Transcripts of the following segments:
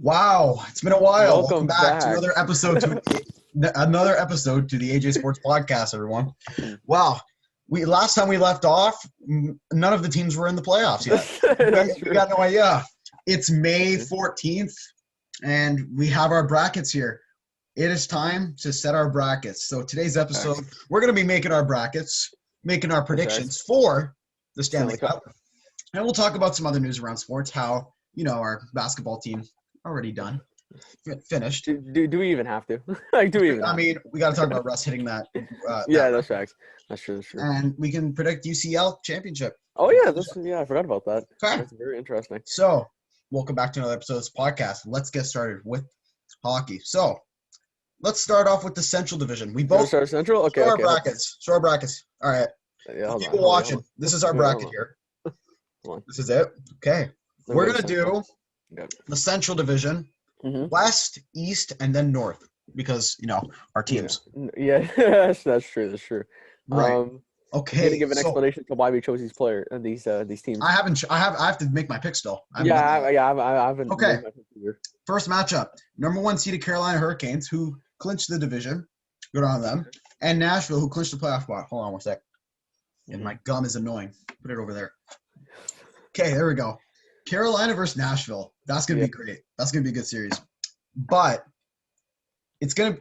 Wow, it's been a while. Welcome Welcome back to back. another episode to the AJ Sports Podcast, everyone. Wow, we last time we left off, none of the teams were in the playoffs yet. That's We true. got no idea. It's May 14th, and we have our brackets here. It is time to set our brackets. So today's episode, we're going to be making our brackets, making our predictions for the Stanley Cup. And we'll talk about some other news around sports, how, our basketball team already done, finished. Do we even have to? Do we even? I mean, we got to talk about Russ hitting that. Yeah, that that's facts. That's true. And we can predict UCL championship. Oh yeah, I forgot about that. Okay. That's very interesting. So, welcome back to another episode of this podcast. Let's get started with hockey. So, let's start off with the Central Division. We both start Central. Okay. Show our brackets. Show our brackets. All right. Yeah, People watching. This is our bracket here. This is it. Okay. We're gonna do the Central Division, West, East, and then North, because our teams. Yeah, that's true. That's true. Right. Okay. Can you give an explanation to why we chose these players and these teams? I have to make my pick still. I haven't. Okay. First matchup: number 1 seeded Carolina Hurricanes, who clinched the division. Good on them. And Nashville, who clinched the playoff spot. Hold on one sec. And my gum is annoying. Put it over there. Okay, there we go. Carolina versus Nashville. That's gonna be great. That's gonna be a good series. But it's gonna be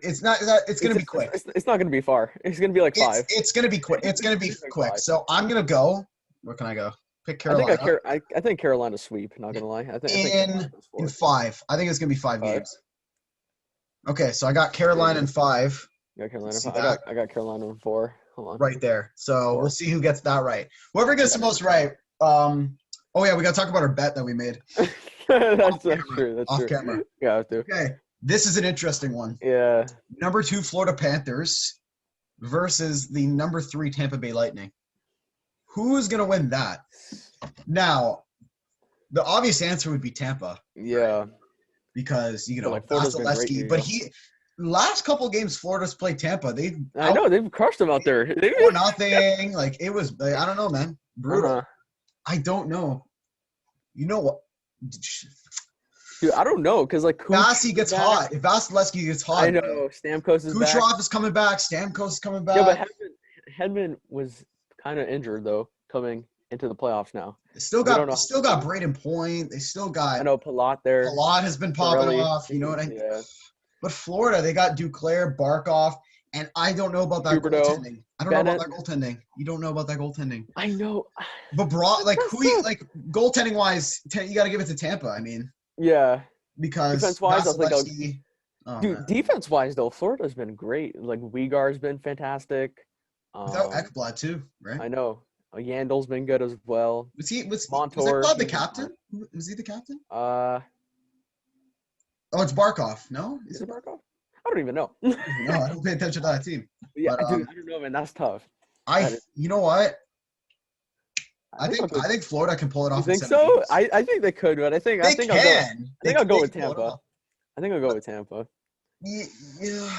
quick. It's not gonna be far. It's gonna be like 5. It's gonna be quick. It's gonna be quick. So I'm gonna go. Where can I go? Pick Carolina. I think Carolina sweep. Not gonna lie. I think in 5. I think it's gonna be 5 games. Okay, so I got Carolina in 5. I got Carolina in 4. Hold on. Right there. So we'll see who gets that right. Whoever gets the most right. Oh yeah, we gotta talk about our bet that we made. That's true. That's off true. camera. Yeah, I have to. Okay, this is an interesting one. Yeah. Number 2 Florida Panthers versus the number 3 Tampa Bay Lightning. Who is gonna win that? Now, the obvious answer would be Tampa. Yeah. Right? Because Vasilevsky, but last couple of games Florida's played Tampa. They've crushed them out there. Or nothing. Like it was. I don't know, man. Brutal. I don't know. You know what? Dude, I don't know because Vasi gets hot. If Vasilevsky gets hot, I know. Stamkos is back. Kucherov is coming back. Stamkos is coming back. Yeah, but Hedman was kind of injured though, coming into the playoffs now. They still got Braden Point. They still got. I know Palat there. Palat has been popping off. You know what I mean? Yeah. But Florida, they got Duclair, Barkov, and I don't know about that goaltending. I don't know about that goaltending. You don't know about that goaltending. I know. But goaltending wise, you got to give it to Tampa. I mean. Yeah. Because defense wise, defense wise though, Florida's been great. Like Weegar's been fantastic. Without Ekblad too, right? I know. Yandel's been good as well. Was Ekblad the captain? Was he the captain? Oh, it's Barkov. No? Is it Barkov? I don't even know. No, I don't pay attention to that team. Yeah, dude, I don't know, man. That's tough. You know what? I think Florida can pull it off. You think so? I think they could, but I think I'll go with Tampa. I think I'll go with Tampa. Yeah.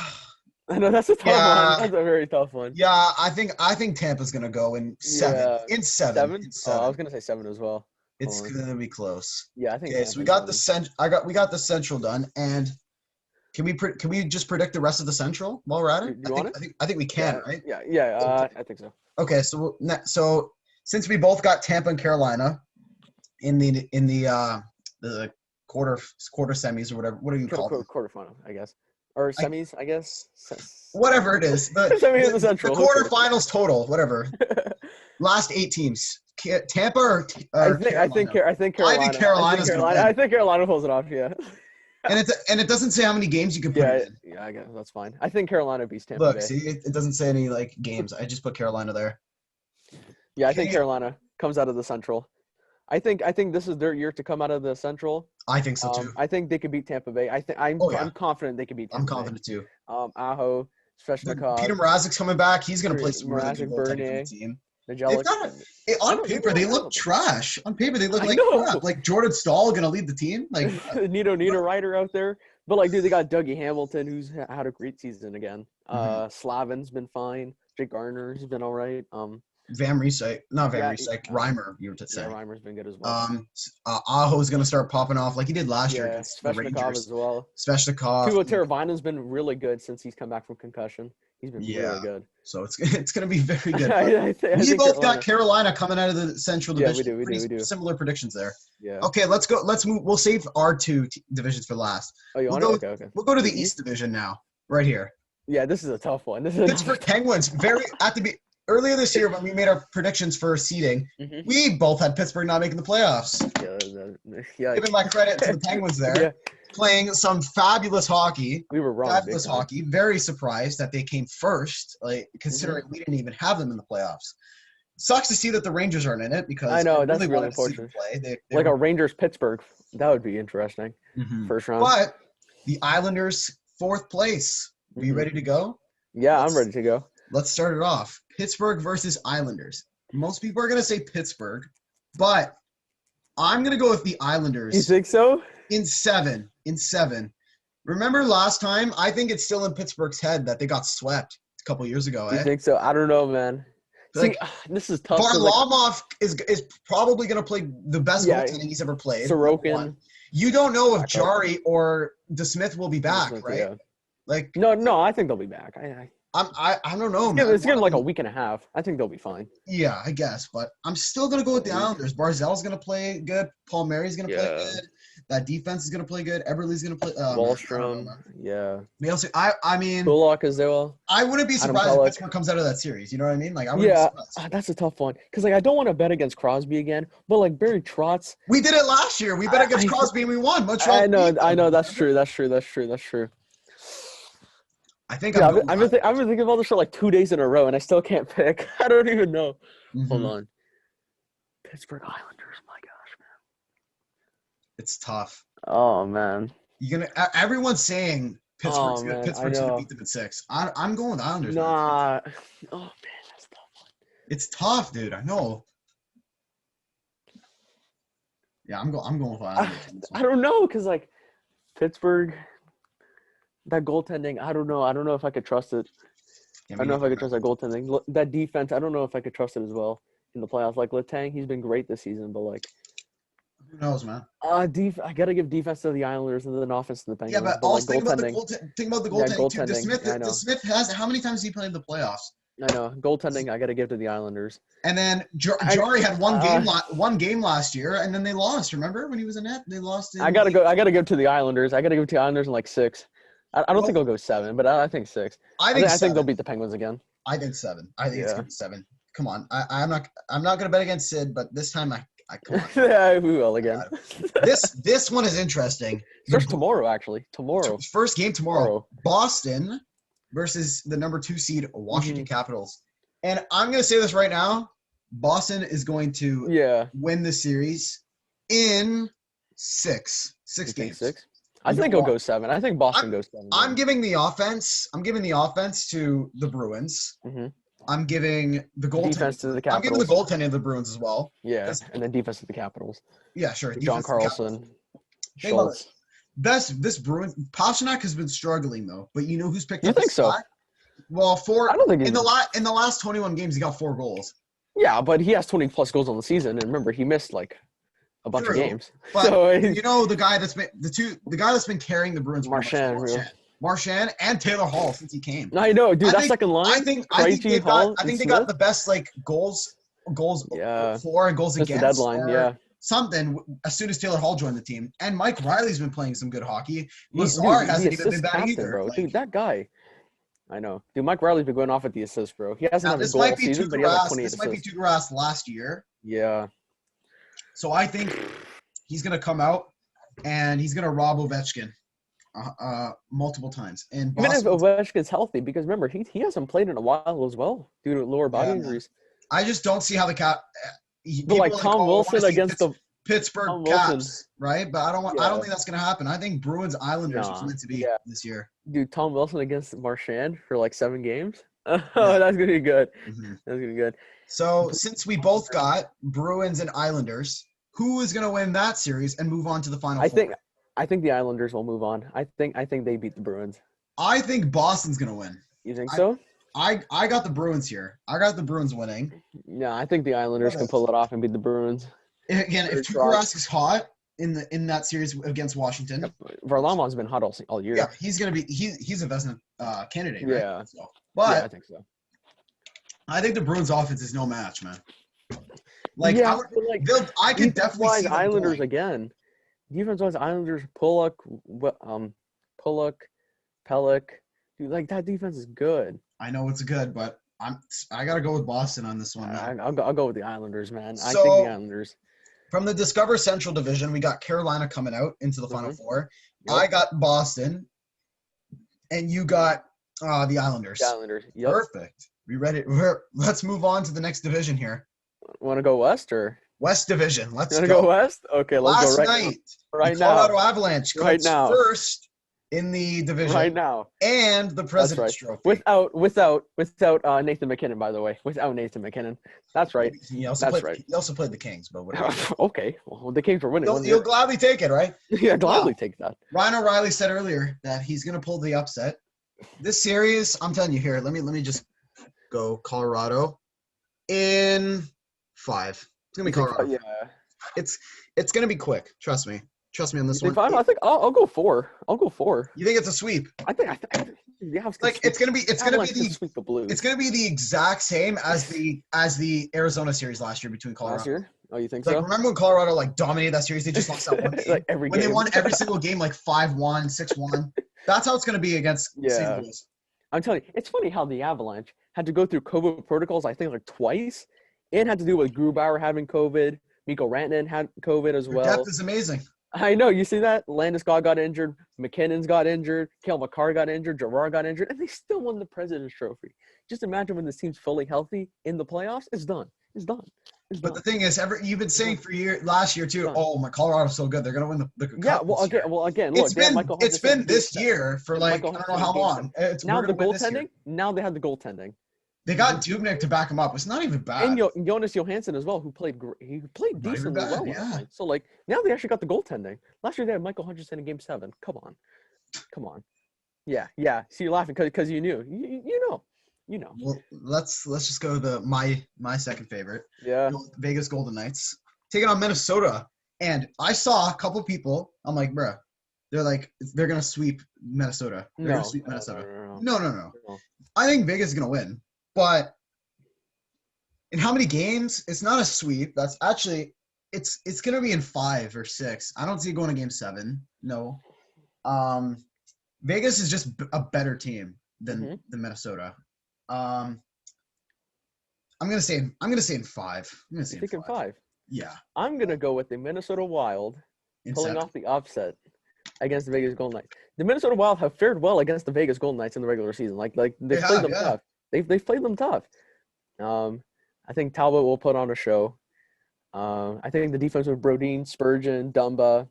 I know that's a tough one. That's a very tough one. Yeah, I think Tampa's gonna go in 7. Yeah. In 7. Oh, I was gonna say 7 as well. It's gonna be close. Yeah, I think. Okay, so we got we got the Central done, and can we just predict the rest of the Central while we're at it? I think we can, right? Yeah. I think so. Okay, so since we both got Tampa and Carolina in the quarter semis or whatever, what do you call it? Quarterfinal, I guess, or semis, I guess. Whatever it is, the Central. The quarterfinals total, whatever. Last 8 teams. Tampa or I think Carolina. I think Carolina pulls it off. Yeah. And it doesn't say how many games you can put in. Yeah, I guess that's fine. I think Carolina beats Tampa. Look, see, it doesn't say any games. I just put Carolina there. Yeah, I think Carolina comes out of the Central. I think this is their year to come out of the Central. I think so too. I think they could beat Tampa Bay. I'm confident they could beat Tampa Bay. I'm confident too. Aho, Svechnikov. Peter Mrazek's coming back. He's going to play some really good goaltending for the team. On paper, they look trash. On paper, they look like crap. Like Jordan Staal going to lead the team. Like Nito Ryder out there. But dude, they got Dougie Hamilton, who's had a great season again. Slavin's been fine. Jake Garner's been all right. Van Riemsdyk, not Van Yeah, Riemsdyk, Reimer, you were to say. yeah, Reimer's been good as well. Aho's going to start popping off like he did last year Yeah, against the Sveshnikov Rangers. as well. Sveshnikov. Tuvo Teravainen's been really good since he's come back from concussion. He's been really good. So it's going to be very good. I We think both got Carolina coming out of the Central Division. Yeah, we do. Similar predictions there. Yeah. Okay, let's go. Let's move. We'll save our two divisions for last. Oh, you want it? Okay. We'll go to the East Division now, right here. Yeah, this is a tough one. Pittsburgh Penguins. Earlier this year when we made our predictions for seeding, we both had Pittsburgh not making the playoffs. Yeah. Giving my credit to the Penguins there, playing some fabulous hockey. We were wrong. Fabulous hockey. Very surprised that they came first, considering we didn't even have them in the playoffs. Sucks to see that the Rangers aren't in it because I know that's really really unfortunate. They like a Rangers Pittsburgh, that would be interesting. First round. But the Islanders 4th place. Are you ready to go? Yeah, I'm ready to go. Let's start it off. Pittsburgh versus Islanders. Most people are going to say Pittsburgh, but I'm going to go with the Islanders. You think so? In seven. Remember last time? I think it's still in Pittsburgh's head that they got swept a couple years ago. You think so? I don't know, man. See, this is tough. Varlamov is probably going to play the best goaltending he's ever played. Sorokin. You don't know if Jari or DeSmith will be back, right? Yeah. Like no, I think they'll be back. I don't know, man. It's getting like a week and a half. I think they'll be fine. Yeah, I guess, but I'm still gonna go with the Islanders. Barzell's gonna play good. Paul Mary's gonna play good. That defense is gonna play good. Eberle's gonna play. Wallstrom, yeah. I mean, Bullock as well. I wouldn't be surprised if Pittsburgh comes out of that series. You know what I mean? Like, I wouldn't be surprised. That's a tough one because like I don't want to bet against Crosby again, but like Barry Trotz. We did it last year. We bet against Crosby and we won. I know. That's true. I think I've been thinking about this for like 2 days in a row, and I still can't pick. I don't even know. Hold on. Pittsburgh Islanders. My gosh, man. It's tough. Oh man. Everyone's saying Pittsburgh's gonna beat them at 6. I'm going with Islanders. Nah. Oh man, that's tough. It's tough, dude. I know. Yeah, I'm going with Islanders. I don't know, cause like Pittsburgh. That goaltending, I don't know. I don't know if I could trust it. I don't know if I could trust that goaltending. That defense, I don't know if I could trust it as well in the playoffs. Like Letang, he's been great this season, but like, who knows, man? I gotta give defense to the Islanders and then offense to the Penguins. Yeah, but also think about the goaltending too. The Smith has how many times has he played in the playoffs? I know goaltending. I gotta give to the Islanders. And then Jari had one game last year, and then they lost. Remember when he was in net? They lost. I gotta give to the Islanders. I gotta give to the Islanders in like 6. I don't think I'll go 7, but I think 6. I think they'll beat the Penguins again. I think 7. I think it's gonna be 7. Come on, I'm not gonna bet against Sid, but this time I come on. Yeah, we will again. This one is interesting. Starts tomorrow, actually. First game tomorrow. Boston versus the number 2 seed Washington Capitals. And I'm gonna say this right now: Boston is going to win the series in 6 games. 6? I think it'll go 7. I think Boston goes 7. I'm giving the offense to the Bruins. I'm giving the defense to the Capitals. I'm giving the goaltending to the Bruins as well. Yeah, and then defense to the Capitals. Yeah, sure. John Carlson, Schultz. This Bruins Pasternak has been struggling though, but you know who's picked up? You think so? Well, I don't think in the last 21 games he got 4 goals. Yeah, but he has 20 plus goals on the season, and remember he missed like a bunch of games. But you know the guy that's been carrying the Bruins. Marchand and Taylor Hall since he came. I know, dude. That second line. I think they got the best like goals for and goals against. The deadline, something as soon as Taylor Hall joined the team. And Mike Riley's been playing some good hockey. Lazar hasn't even been bad either. Bro. Like, dude, that guy. I know. Dude, Mike Riley's been going off at the assists, bro. He hasn't had a goal all season, but he has like 28 assists. This might be too grass last year. Yeah. So I think he's going to come out and he's going to rob Ovechkin multiple times. And even if Ovechkin's healthy, because remember, he hasn't played in a while as well due to lower body injuries. I just don't see how the but like Tom Wilson against the Pittsburgh Caps, right? But I don't think that's going to happen. I think Bruins Islanders is meant to be this year. Dude, Tom Wilson against Marchand for like 7 games. Oh, that's gonna be good. That's gonna be good. So since we both got Bruins and Islanders, who is gonna win that series and move on to the final four? I think the Islanders will move on. I think they beat the Bruins. I think Boston's gonna win. You think so? I got the Bruins here. I got the Bruins winning. Yeah, I think the Islanders can pull it off and beat the Bruins. Again, if Tuukka Rask is hot in that series against Washington, Varlamov's been hot all year. Yeah, he's gonna be he's a Vezina candidate, right? Yeah. So, but yeah, I think so. I think the Bruins offense is no match, man. Like, yeah, I could definitely see them Islanders going. again. Defense-wise, Islanders, Pulock, Pellick. Dude, like that defense is good. I know it's good, but I gotta go with Boston on this one. I'll go with the Islanders, man. So, I think the Islanders. From the Discover Central Division, we got Carolina coming out into the Final Four. Yep. I got Boston, and you got the Islanders. The Islanders. Yep. Perfect. We ready? Let's move on to the next division here. Want to go West or West Division? Let's go West. Okay, let's Last go right night, now. Right the now. Colorado Avalanche comes first in the division. Right now. And the President's Trophy. Without Nathan McKinnon, by the way. Without Nathan McKinnon. That's right. He also played the Kings, but whatever. Okay. Well, the Kings were winning. You'll gladly take it, right? Yeah, gladly take that. Ryan O'Reilly said earlier that he's going to pull the upset. This series, I'm telling you here, let me just go Colorado in 5. It's going to be Colorado. Yeah. It's going to be quick. Trust me. Trust me on this one. I think I'll go 4. I'll go 4. You think it's a sweep? I think yeah, it's gonna be sweep the Blues. It's gonna be the exact same as the Arizona series last year between Colorado. Last year? Oh, you think so? Remember when Colorado dominated that series? They just lost that one game. Every when game. They won every single game 5-1, 6-1. That's how it's gonna be against St. Louis. I'm telling you, it's funny how the Avalanche had to go through COVID protocols. I think twice. It had to do with Grubauer having COVID. Mikko Rantanen had COVID as well. Their depth is amazing. I know. You see that? Landeskog got injured. McKinnon's got injured. Cale Makar got injured. Gerard got injured. And they still won the President's Trophy. Just imagine when this team's fully healthy in the playoffs. It's done. But the thing is, you've been saying last year too, my Colorado's so good. They're going to win the Yeah, well, again, look. It's been this year for I don't know how long. Now the goaltending. Now they have the goaltending. They got Dubnyk to back him up. It's not even bad. And Jonas Johansson as well, who played decently well. Yeah. So now they actually got the goaltending. Last year they had Michael Hutchinson in Game 7. Come on. Yeah. See, you're laughing because you knew. You know. Well, let's just go to my second favorite. Yeah. Vegas Golden Knights taking on Minnesota, and I saw a couple people. I'm like, bruh, they're gonna sweep Minnesota. They're gonna sweep Minnesota. No. I think Vegas is gonna win. But in how many games? It's not a sweep. That's actually it's gonna be in 5 or 6. I don't see it going to Game 7. No. Vegas is just a better team than Minnesota. I'm gonna say in 5. I'm gonna say in 5. Yeah. I'm gonna go with the Minnesota Wild pulling off the upset against the Vegas Golden Knights. The Minnesota Wild have fared well against the Vegas Golden Knights in the regular season. They played them tough. They've played them tough. I think Talbot will put on a show. I think the defense with Brodin, Spurgeon, Dumba,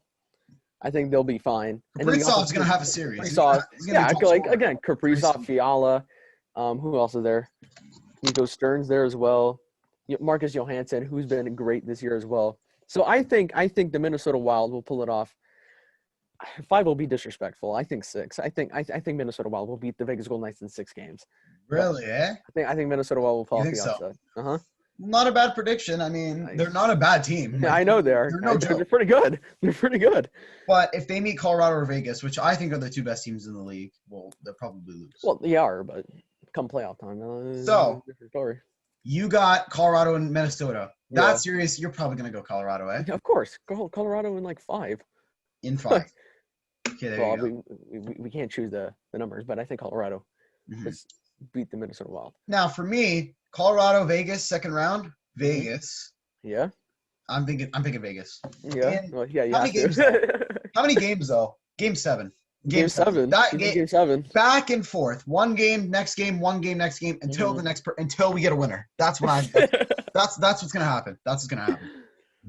I think they'll be fine. Kaprizov's going to have a series. Kaprizov, Fiala. Who else is there? Nico Stern's there as well. Marcus Johansson, who's been great this year as well. So I think the Minnesota Wild will pull it off. 5 will be disrespectful. I think 6. I think Minnesota Wild will beat the Vegas Golden Knights in 6 games. Really, I think Minnesota Wild will pull off the upset. Uh-huh. Not a bad prediction. I mean, they're not a bad team. Yeah, I know they are. They're pretty good. They're pretty good. But if they meet Colorado or Vegas, which I think are the 2 best teams in the league, well, they'll probably lose. Well, they are, but come playoff time, different story. You got Colorado and Minnesota. That series, you're probably going to go Colorado, eh? Of course. Colorado in 5. In 5. Okay, there you go. We can't choose the numbers, but I think Colorado beat the Minnesota Wild. Now, for me, Colorado, Vegas, second round, Vegas. Yeah. I'm thinking Vegas. Yeah. How many games though? Game 7. Game 7. Game 7. Back and forth. One game, next game, one game, next game until until we get a winner. That's what that's what's gonna happen. That's what's gonna happen.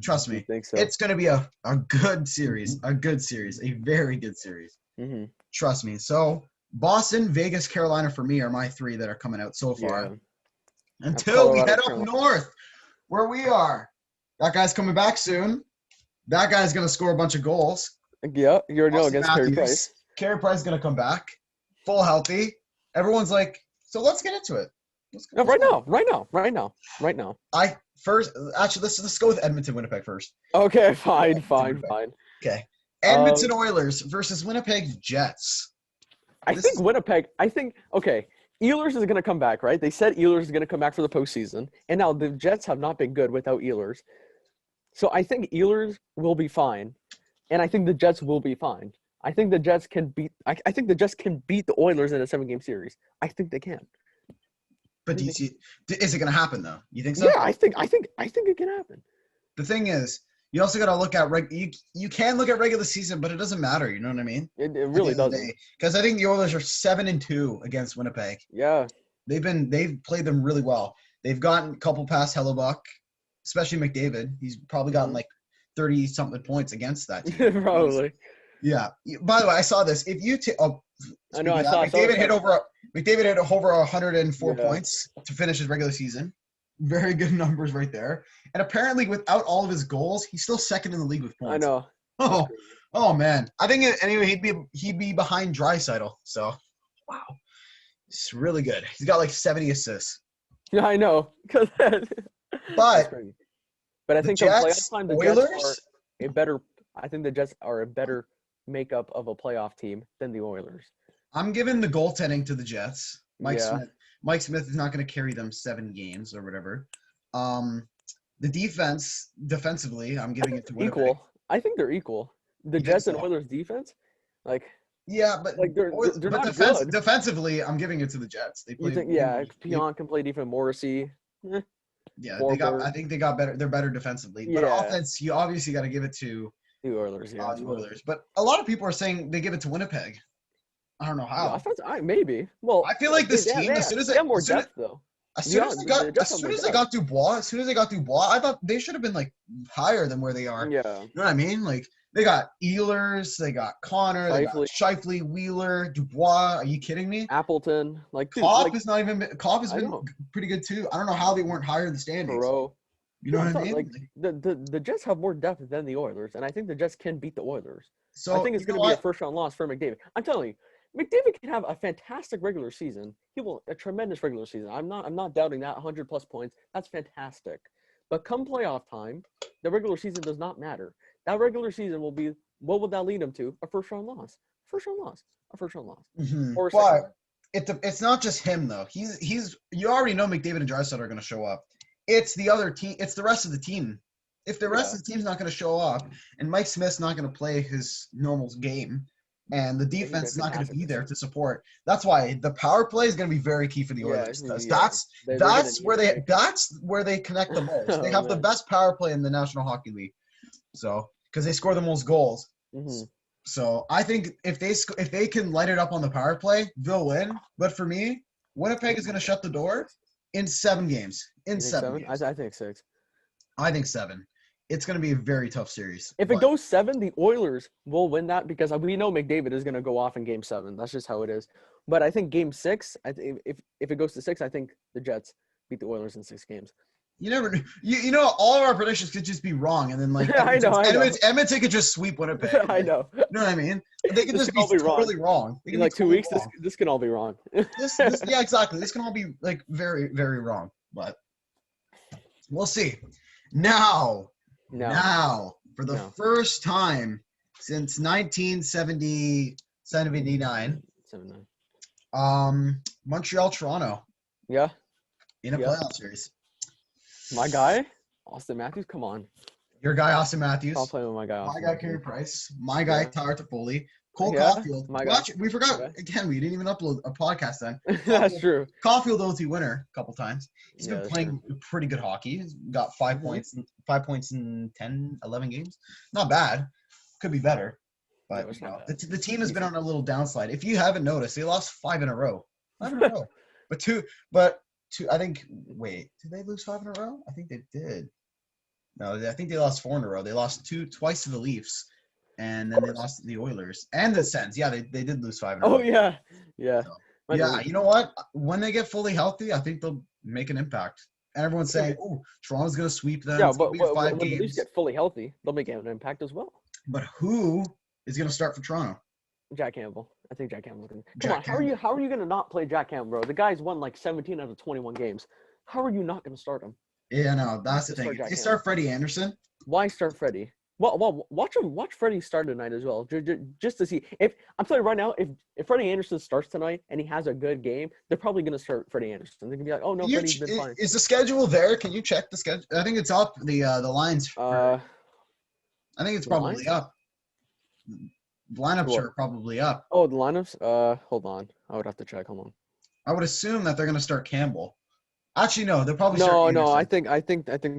Trust me. Think so. It's gonna be a good series. A very good series. Mm-hmm. Trust me. So Boston, Vegas, Carolina for me are my 3 that are coming out so far. Yeah. Until we head up north, where we are. That guy's coming back soon. That guy's gonna score a bunch of goals. Yeah, you already know against Carey Price. Carey Price is gonna come back, full healthy. Everyone's like So let's get into it. No, right now. Let's go with Edmonton Winnipeg first. Okay, fine. Okay. Edmonton Oilers versus Winnipeg Jets. I think Ehlers is going to come back, right? They said Ehlers is going to come back for the postseason, and now the Jets have not been good without Ehlers. So I think Ehlers will be fine, and I think the Jets will be fine. I think the Jets can beat. I think the Jets can beat the Oilers in a 7-game series. I think they can. But do you see? Is it going to happen though? You think so? Yeah, I think it can happen. The thing is, you also got to look at you can look at regular season, but it doesn't matter. You know what I mean? It really doesn't. Because I think the Oilers are 7-2 against Winnipeg. Yeah, they've played them really well. They've gotten a couple past Hellebuck, especially McDavid. He's probably gotten like 30-something points against that team. Probably. Yeah. By the way, I saw this. If you I know I saw McDavid hit over 104 points to finish his regular season. Very good numbers right there. And apparently, without all of his goals, he's still second in the league with points. I know. Oh man. I think anyway. He'd be behind Draisaitl. So, wow, it's really good. He's got like 70 assists. Yeah, I know. But I think Jets, playoff time, the Oilers, Jets are a better. I think the Jets are a better makeup of a playoff team than the Oilers. I'm giving the goaltending to the Jets. Yeah. Mike Smith is not going to carry them 7 games or whatever. The defensively, I'm giving it to Winnipeg. Equal. I think they're equal. The Jets and Oilers defense, like. Yeah, but like they're not good. Defensively, I'm giving it to the Jets. They play. Pion can play defense. Morrissey. Yeah, I think they got better. They're better defensively. But offense, you obviously got to give it to the Oilers. Yeah, the Oilers. But a lot of people are saying they give it to Winnipeg. I don't know how. Maybe. Well, I feel like this team, as soon as they have more depth, though. As soon as they got Dubois, I thought they should have been like higher than where they are. Yeah. You know what I mean? Like they got Ehlers, they got Connor, they got Scheifele, Wheeler, Dubois. Are you kidding me? Appleton, Cobb is been pretty good too. I don't know how they weren't higher in the standings. Perot. You know what I mean? Like the Jets have more depth than the Oilers, and I think the Jets can beat the Oilers. So I think it's going to be a first-round loss for McDavid. I'm telling you, McDavid can have a fantastic regular season. He will a tremendous regular season. I'm not doubting that. 100+ points. That's fantastic. But come playoff time, the regular season does not matter. That regular season will be what will that lead him to? A first-round loss. Mm-hmm. Or but it's not just him though. He's you already know McDavid and Draisaitl are going to show up. It's the other team. It's the rest of the team. If the rest of the team's not going to show up, and Mike Smith's not going to play his normal game, and the defense is not going to be there to support, that's why the power play is going to be very key for the Oilers. That's where they connect the most. They have the best power play in the National Hockey League, so because they score the most goals. Mm-hmm. So I think if they can light it up on the power play, they'll win. But for me, Winnipeg is going to shut the door in 7 games. In 7 games. I think 6. I think 7. It's going to be a very tough series. If it goes 7, the Oilers will win that because we know McDavid is going to go off in Game 7. That's just how it is. But I think Game 6, if it goes to 6, I think the Jets beat the Oilers in 6 games. You never you know all of our predictions could just be wrong, and then like Edmonton could just sweep Winnipeg. I know. You know what I mean? They could just be totally wrong. In like 2 weeks, this can all be wrong. Yeah, exactly. This can all be like very, very wrong. But we'll see. Now, for the first time since 1979, Montreal, Toronto. Yeah. In a playoff series. My guy, Austin Matthews, come on. Your guy, Austin Matthews. I'll play with my guy. My guy, Carey Price. My guy, Tyler Toffoli. Cole Caulfield. We forgot. Again, we didn't even upload a podcast then. That's true. Caulfield, OT winner a couple times. He's been playing pretty good hockey. He's got 5 points. 5 points in 10, 11 games. Not bad. Could be better. But the team has been on a little downslide. If you haven't noticed, they lost 5 in a row. 5 in a row. But two, I think, wait, did they lose 5 in a row? I think they did. No, I think they lost 4 in a row. They lost twice to the Leafs, and then they lost to the Oilers and the Sens. Yeah, they did lose 5 in a row. Oh, yeah. Yeah. So, you know what? When they get fully healthy, I think they'll make an impact. And everyone's saying, oh, Toronto's going to sweep them. Yeah, but when the Leafs get fully healthy, they'll make an impact as well. But who is going to start for Toronto? Jack Campbell. I think Jack Campbell's gonna. Come on, how are you gonna not play Jack Campbell, bro? The guy's won like 17 out of 21 games. How are you not gonna start him? Yeah, no, that's the thing. If they start Freddie Anderson. Why start Freddie? Well, watch Freddie start tonight as well, just to see. If I'm telling you right now, if Freddie Anderson starts tonight and he has a good game, they're probably gonna start Freddie Anderson. They're gonna be like, oh no, Freddie's been fine. Is the schedule there? Can you check the schedule? I think it's up. The lines. I think it's probably up. The lineups are probably up. Oh, the lineups. Hold on. I would have to check. Hold on. I would assume that they're gonna start Campbell. Actually, no. They'll probably start. No. I think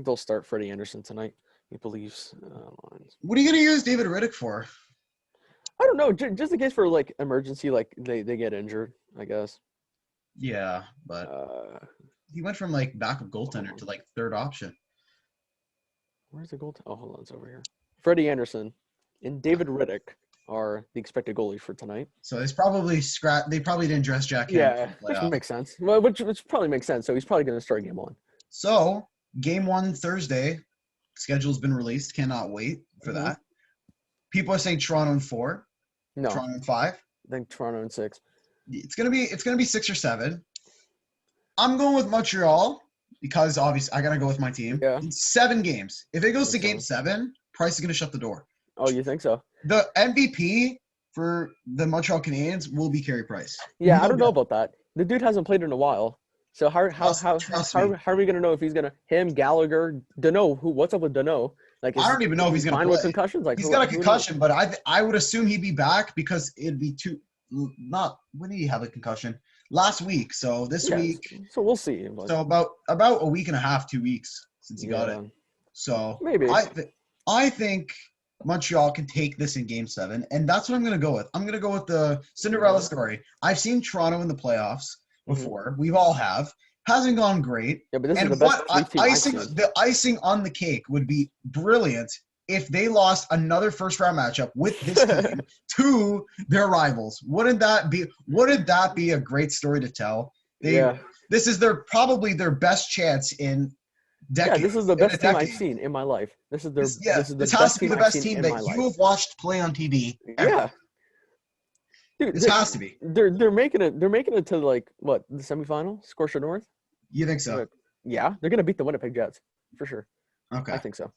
they'll start Freddie Anderson tonight. He believes lines. What are you gonna use David Riddick for? I don't know. Just in case for like emergency, like they get injured, I guess. Yeah, but he went from like backup goaltender to like third option. Where's the goaltender? Oh, hold on, it's over here. Freddie Anderson and David Riddick are the expected goalies for tonight. So it's probably They probably didn't dress Jack. Yeah, which makes sense. Well, which probably makes sense. So he's probably going to start game 1. So game 1 Thursday. Schedule's been released. Cannot wait for that. People are saying Toronto in 4. No. Toronto in 5. I think Toronto in 6. It's gonna be 6 or 7. I'm going with Montreal because obviously I gotta go with my team. Yeah. In 7 games. If it goes to game 7, Price is gonna shut the door. Oh, you think so? The MVP for the Montreal Canadiens will be Carey Price. Yeah, I don't know about that. The dude hasn't played in a while. So how are we gonna know if he's gonna Gallagher, Danault? What's up with Danault? Like I don't even know if he's gonna play with concussions. Like he's got a concussion, but I would assume he'd be back because it'd be when did he have a concussion? Last week. So this week. So we'll see. So about a week and a half, 2 weeks since he got it. So maybe I think Montreal can take this in game 7, and that's what I'm gonna go with. I'm gonna go with the Cinderella story. I've seen Toronto in the playoffs before. We all have. Hasn't gone great. Yeah, but this is the best the icing on the cake would be brilliant if they lost another first-round matchup with this team to their rivals. Wouldn't that be a great story to tell? This is probably their best chance in decades. Yeah, this is the best team I've seen in my life. This has to be the best team that you have watched play on TV. Ever. Yeah. Dude, this has to be. They're making it to like what, the semifinal? Scotia North? You think so? Yeah, they're gonna beat the Winnipeg Jets for sure. Okay. I think so.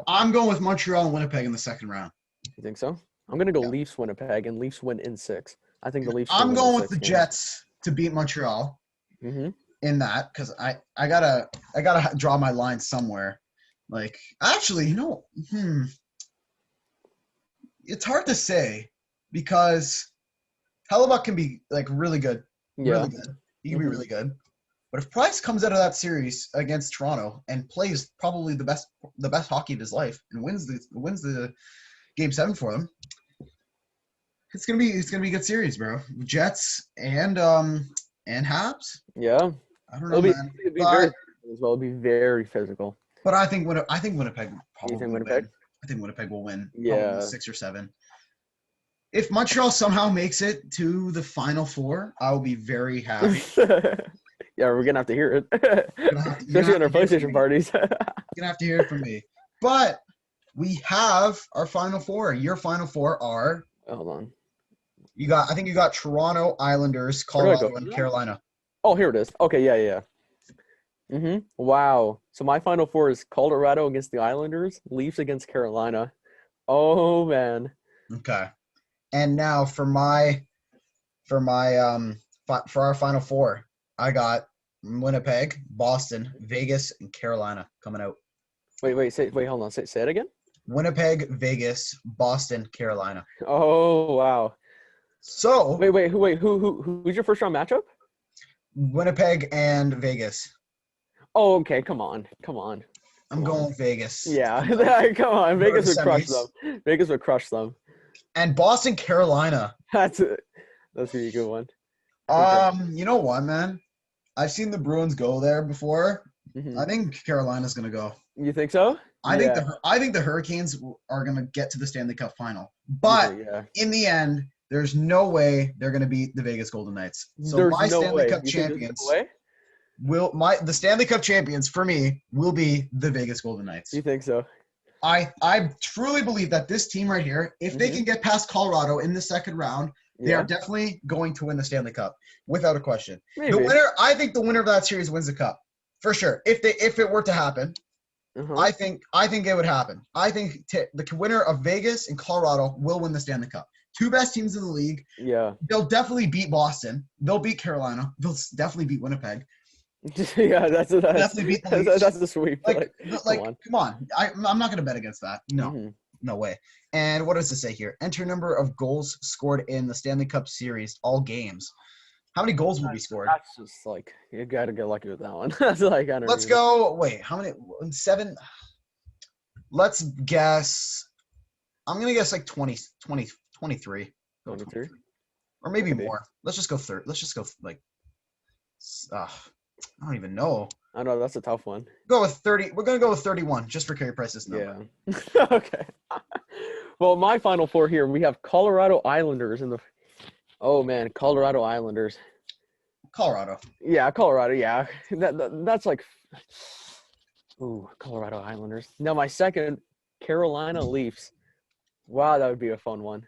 I'm going with Montreal and Winnipeg in the second round. You think so? I'm gonna go Leafs Winnipeg and Leafs win in 6. I think the Leafs. I'm going with the Jets to beat Montreal. In that, because I gotta draw my line somewhere. Like actually, it's hard to say because Hellebuck can be like really good. Really good. He can be really good. But if Price comes out of that series against Toronto and plays probably the best hockey of his life and wins the game 7 for them, it's gonna be a good series, bro. Jets and Habs. Yeah. I don't know, man. It'll be very physical. But I think Winnipeg probably You think Winnipeg? win. I think Winnipeg will win. Yeah. Probably 6 or 7. If Montreal somehow makes it to the Final Four, I will be very happy. Yeah, we're gonna have to hear it, especially on our PlayStation parties. You're gonna have to hear it from me. But we have our Final Four. Your Final Four are. Hold on. I think you got Toronto, Islanders, Colorado, and Carolina. Oh, here it is. Okay, yeah. Wow. So my Final Four is Colorado against the Islanders, Leafs against Carolina. Oh man. Okay. And now for our Final Four, I got Winnipeg, Boston, Vegas, and Carolina coming out. Wait, hold on. Say it again. Winnipeg, Vegas, Boston, Carolina. Oh wow. So who's your first round matchup? Winnipeg and Vegas. Oh, okay. Come on. I'm going with Vegas. Yeah, come on. Vegas would crush them. Vegas would crush them. And Boston, Carolina. That's a good one. You know what, man? I've seen the Bruins go there before. I think Carolina's gonna go. You think so? I think the Hurricanes are gonna get to the Stanley Cup final, but in the end, there's no way they're gonna beat the Vegas Golden Knights. So my Stanley Cup champions the Stanley Cup champions for me will be the Vegas Golden Knights. You think so? I truly believe that this team right here, if they can get past Colorado in the second round, they are definitely going to win the Stanley Cup without a question. Maybe. I think the winner of that series wins the cup for sure. If it were to happen, I think it would happen. I think the winner of Vegas and Colorado will win the Stanley Cup. Two best teams in the league. Yeah. They'll definitely beat Boston. They'll beat Carolina. They'll definitely beat Winnipeg. Yeah, that's definitely beat the Leafs. That's the sweep. Like come on. I'm not gonna bet against that. No. No way. And what does it say here? Enter number of goals scored in the Stanley Cup series, all games. How many goals will be scored? That's just like, you got to get lucky with that one. That's like, I don't Let's go. Wait, how many? 7? Let's guess. I'm going to guess like 23. 23? Or maybe more. Let's just go 30. Let's just go like, I don't even know. I know, that's a tough one. Go with 30. We're going to go with 31 just for Carey Price's number. Yeah. Okay. Well, my final four here, we have Colorado Islanders in the – oh, man, Colorado Islanders. Colorado. Yeah, Colorado, yeah. That's like – ooh, Colorado Islanders. Now, my second, Carolina Leafs. Wow, that would be a fun one.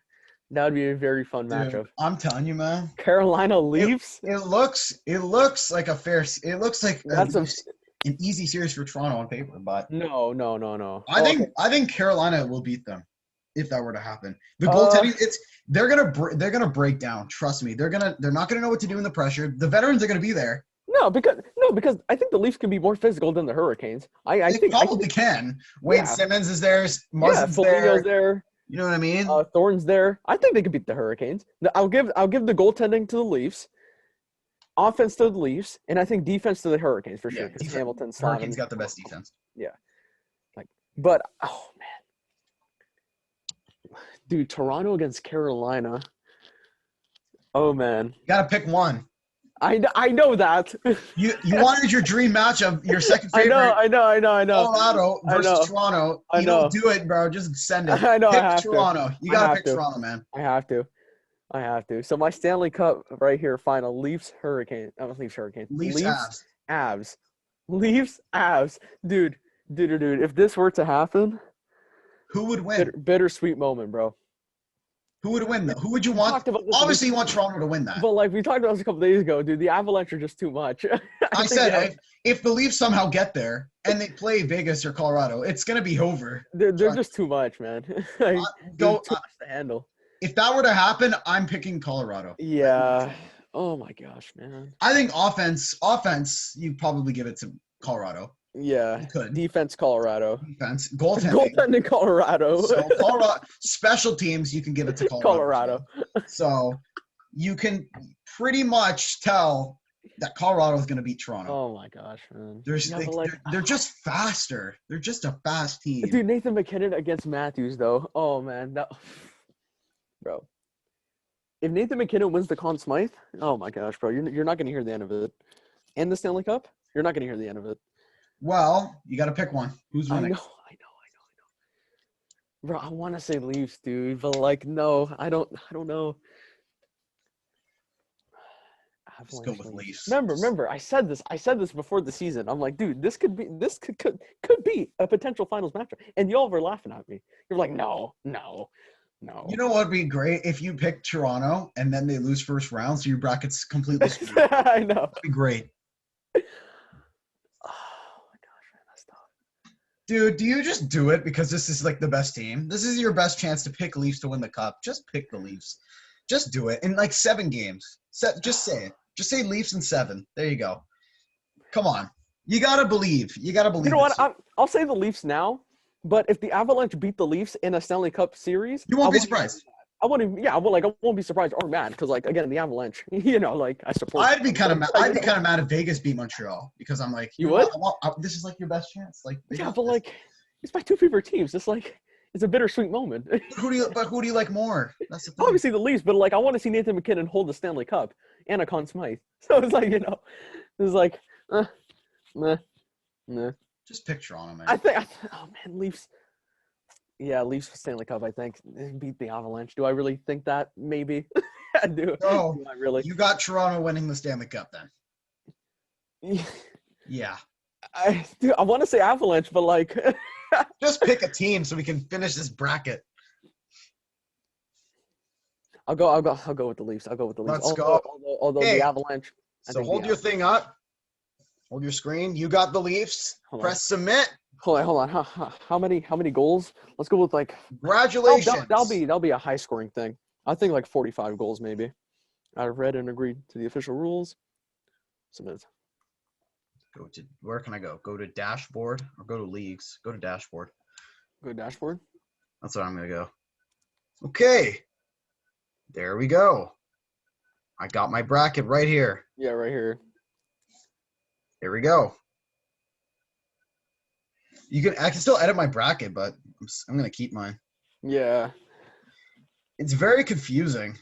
That would be a very fun matchup. I'm telling you, man. Carolina Leafs? It looks like a fair – it looks like that's an easy series for Toronto on paper, but – No. I think Carolina will beat them if that were to happen. The goaltending, they're gonna break down. Trust me, they're not gonna know what to do in the pressure. The veterans are gonna be there. No, because I think the Leafs can be more physical than the Hurricanes. I think probably can. Wade Simmons is there. Muzzins there. You know what I mean? Thorne's there. I think they could beat the Hurricanes. I'll give the goaltending to the Leafs, offense to the Leafs, and I think defense to the Hurricanes for sure. Because Hurricanes got the best defense. Yeah, but oh man. Dude, Toronto against Carolina. Oh man, you gotta pick one. I know that. You wanted your dream matchup, your second favorite. I know. Colorado versus Toronto. You don't do it, bro. Just send it. I know. Pick Toronto. You gotta pick Toronto, man. I have to. So my Stanley Cup right here, final Leafs Hurricane. Leafs Hurricane. Leafs Avs. Leafs Avs. Dude. If this were to happen, who would win? Bittersweet moment, bro. Who would win, though? Who would you want? Obviously, you want Toronto to win that. But, like, we talked about this a couple days ago, dude. The Avalanche are just too much. I said, if the Leafs somehow get there and they play Vegas or Colorado, it's going to be over. They're just too much, man. Too much to handle. If that were to happen, I'm picking Colorado. Yeah. Oh, my gosh, man. I think offense, you probably give it to Colorado. Yeah. Defense, Colorado. Defense. Goaltending, Colorado. So Colorado. Special teams, you can give it to Colorado. So you can pretty much tell that Colorado is going to beat Toronto. Oh my gosh, man. They're just faster. They're just a fast team. Dude, Nathan McKinnon against Matthews, though. Oh man, bro. If Nathan McKinnon wins the Conn Smythe, oh my gosh, bro, you're not going to hear the end of it. And the Stanley Cup, you're not going to hear the end of it. Well, you got to pick one. Who's winning? I know. Bro, I want to say Leafs, dude, but like, no, I don't know. Just go with Leafs. Remember, I said this before the season. I'm like, dude, this could be a potential finals matchup, and y'all were laughing at me. You're like, no. You know what would be great if you pick Toronto and then they lose first round, so your bracket's completely screwed. I know. That'd be great. Dude, do you just do it because this is like the best team? This is your best chance to pick Leafs to win the cup. Just pick the Leafs. Just do it in like 7 games. Just say it. Just say Leafs in 7. There you go. Come on. You gotta believe. You know what? I'll say the Leafs now. But if the Avalanche beat the Leafs in a Stanley Cup series, you won't be surprised. I won't be surprised or mad because, like, again, the Avalanche, I support. I'd be kind of mad if Vegas beat Montreal because I'm like, you would? This is like your best chance. Like, but like, it's my 2 favorite teams. It's like, it's a bittersweet moment. Who do you like more? That's the thing. Obviously the Leafs, but like, I want to see Nathan McKinnon hold the Stanley Cup and a Conn Smythe. So it's like, it's like, nah. Just pick Toronto, man. I think, Leafs. Yeah, Leafs Stanley Cup, I think. Beat the Avalanche. Do I really think that? Maybe. Do I really? You got Toronto winning the Stanley Cup then. Yeah. Dude, I want to say Avalanche, but like, Just pick a team so we can finish this bracket. I'll go with the Leafs. I'll go with the Leafs. Let's go. Although Okay. the Avalanche. So hold your thing up. Hold your screen. You got the Leafs. Press submit. Hold on. How many goals? Let's go with like. Congratulations. That'll be a high scoring thing. I think like 45 goals maybe. I've read and agreed to the official rules. Submit. Where can I go? Go to dashboard or go to leagues? Go to dashboard. Go to dashboard. That's what I'm gonna go. Okay. There we go. I got my bracket right here. Yeah, right here. Here we go. I can still edit my bracket, but I'm gonna keep mine. Yeah. It's very confusing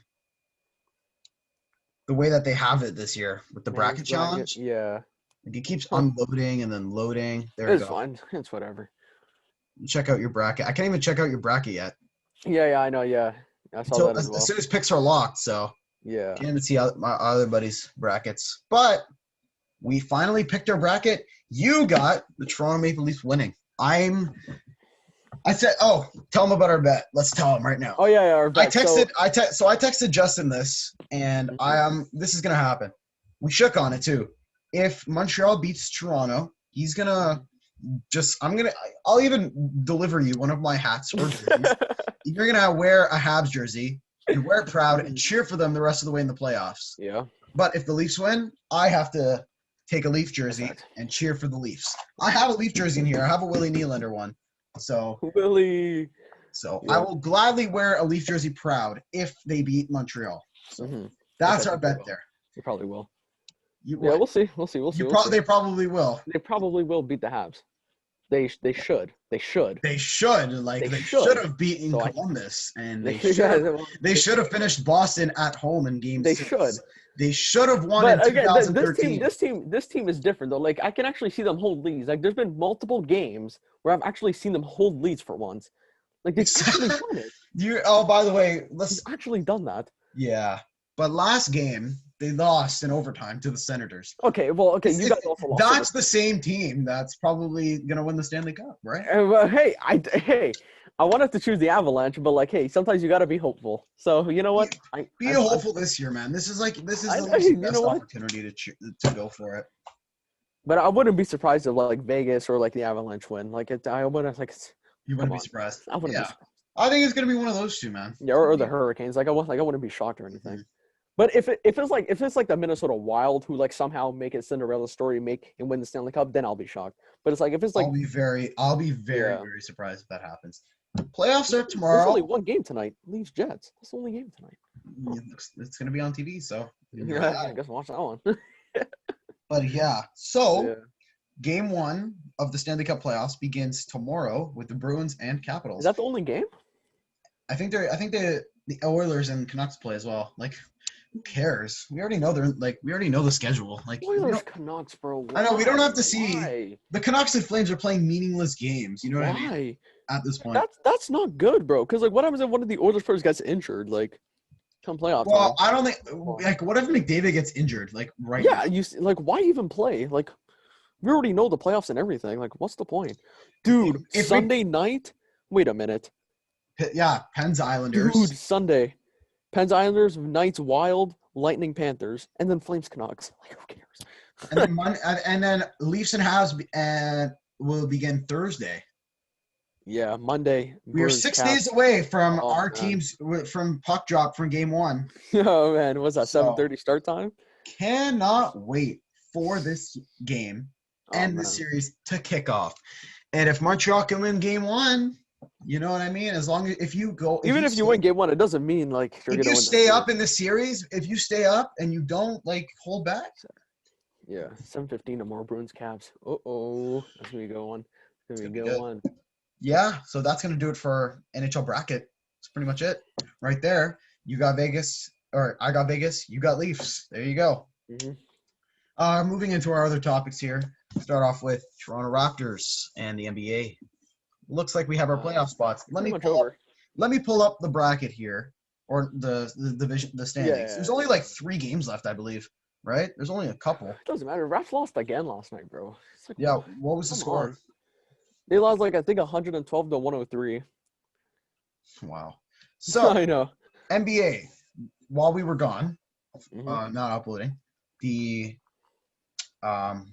the way that they have it this year with the bracket challenge. Yeah. Like it keeps unloading and then loading. There you go. It's fine. It's whatever. Check out your bracket. I can't even check out your bracket yet. Yeah, I know. Yeah, I saw that as well. As soon as picks are locked, so yeah. can't even see my other buddies' brackets. But we finally picked our bracket. You got the Toronto Maple Leafs winning. I said, tell them about our bet. Let's tell them right now. Oh yeah, our bet. I texted Justin this, and this is gonna happen. We shook on it too. If Montreal beats Toronto, he's gonna I'll even deliver you one of my hats or jerseys. You're gonna wear a Habs jersey and wear it proud and cheer for them the rest of the way in the playoffs. Yeah. But if the Leafs win, I have to take a Leaf jersey and cheer for the Leafs. I have a Leaf jersey in here. I have a Willie Nylander one. So Willie. So yeah. I will gladly wear a Leaf jersey proud if they beat Montreal. So that's our bet there. They probably will. We'll see. They probably will. They probably will beat the Habs. They should. They should. They should have beaten Columbus, and they should have finished Boston at home in Game 6. They should have won in 2013. This team is different though. Like I can actually see them hold leads. Like there's been multiple games where I've actually seen them hold leads for once. Like they've actually done it. By the way, they've actually done that. Yeah, but last game they lost in overtime to the Senators. Okay. You guys also lost. That's the same team that's probably gonna win the Stanley Cup, right? I wanted to choose the Avalanche, but sometimes you got to be hopeful. So you know what? Be hopeful this year, man. This is the best opportunity to go for it. But I wouldn't be surprised if Vegas or the Avalanche win. I wouldn't You wouldn't be surprised. I wouldn't be surprised. I think it's gonna be one of those two, man. Yeah, or the Hurricanes. I wouldn't be shocked or anything. Mm-hmm. But if it's like the Minnesota Wild who Somehow make it Cinderella story, and win the Stanley Cup, then I'll be shocked. But it's if it's I'll be very very surprised if that happens. Playoffs start tomorrow. There's only one game tonight. Leafs Jets. That's the only game tonight. It's gonna be on TV, so I guess watch that one. But Game 1 of the Stanley Cup playoffs begins tomorrow with the Bruins and Capitals. Is that the only game? I think the Oilers and Canucks play as well. Who cares? We already know we already know the schedule. Oilers, Canucks, bro. Why? I know we don't have to see. The Canucks and Flames are playing meaningless games. You know what I mean? At this point, that's not good, bro. Because what happens if one of the Oilers players gets injured? Come playoff time. Well, I don't think. What if McDavid gets injured? Right? Yeah, now? Why even play? We already know the playoffs and everything. What's the point, dude? Sunday night. Wait a minute. Yeah, Pens Islanders. Dude, Sunday. Pens Islanders, Knights Wild, Lightning Panthers, and then Flames Canucks. Who cares? and then Leafs and Habs will begin Thursday. Yeah, Monday. We are 6 days away from our teams from puck drop from Game 1. Oh man, what's that? 7:30 start time? Cannot wait for this game and the series to kick off. And if Montreal can win Game 1. You know what I mean? As long as if you win Game 1, it doesn't mean you're gonna win. If you stay up in the series, if you stay up and you don't hold back. Yeah, 7:15 tomorrow. Bruins Caps. That's gonna be a good one. It's gonna be a good one. Yeah, so that's gonna do it for NHL bracket. That's pretty much it, right there. You got Vegas, or I got Vegas. You got Leafs. There you go. Mm-hmm. Moving into our other topics here. Start off with Toronto Raptors and the NBA. Looks like we have our playoff spots. Let me pull up the bracket here, or the division, the standings. Yeah. There's only 3 games left, I believe, right? There's only a couple. It doesn't matter. Raps lost again last night, bro. It's like, Yeah, what was the come score? on. They lost like I think 112 to 103. Wow. So I know. NBA, while we were gone, Mhm. not uploading, the can't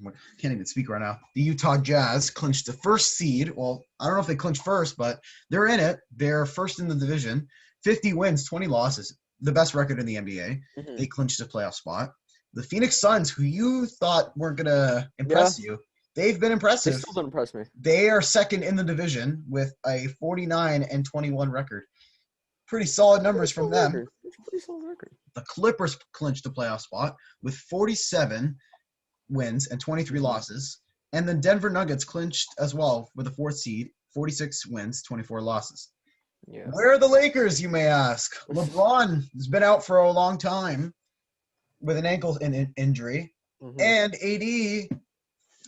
even speak right now. The Utah Jazz clinched the first seed. Well, I don't know if they clinched first, but they're in it. They're first in the division. 50 wins, 20 losses. The best record in the NBA. Mhm. They clinched a playoff spot. The Phoenix Suns, who you thought weren't going to impress you, they've been They impressive. still don't impress me. They are second in the division with a 49-21 record. Pretty solid numbers from them. It's a pretty solid record. The Clippers clinched the playoff spot with 47 wins and 23 losses. And the Denver Nuggets clinched as well with the fourth seed, 46 wins, 24 losses. Yeah. Where are the Lakers, you may ask? LeBron has been out for a long time with an ankle injury. Mhm. And AD,